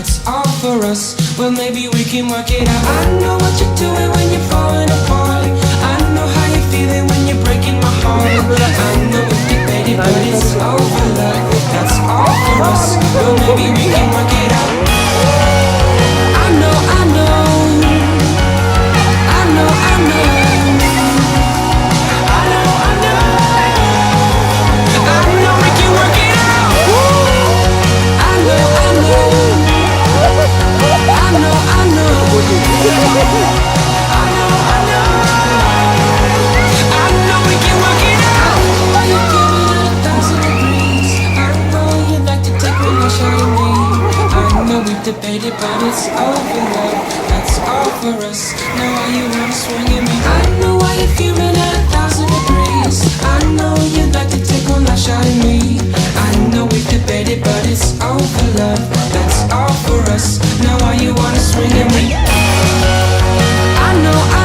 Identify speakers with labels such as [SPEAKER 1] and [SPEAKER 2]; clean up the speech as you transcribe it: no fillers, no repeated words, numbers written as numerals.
[SPEAKER 1] that's all for us. Well, maybe we can work it out. I know what you're doing when you're falling apart. I know how you're feeling when you're breaking my heart. I know we've debated, but it's over, love. That's all for us. Well, maybe we can work it out. I know, I know, I know, I know, I know, I know, I know we can work it out. I know, I know, I know, I know, I know, I know, I know we can work it out. Why you giving it 1,000 degrees? I know you like to take one more shot at me. I know we've debated, but it's over, love. That's all for us. Now why you wanna swing at me? I know why you're fuming at 1,000 degrees. I know you'd like to take one last shot at me. I know we've debated, but it's over, love. That's all for us. Now why you wanna swing at me? I know.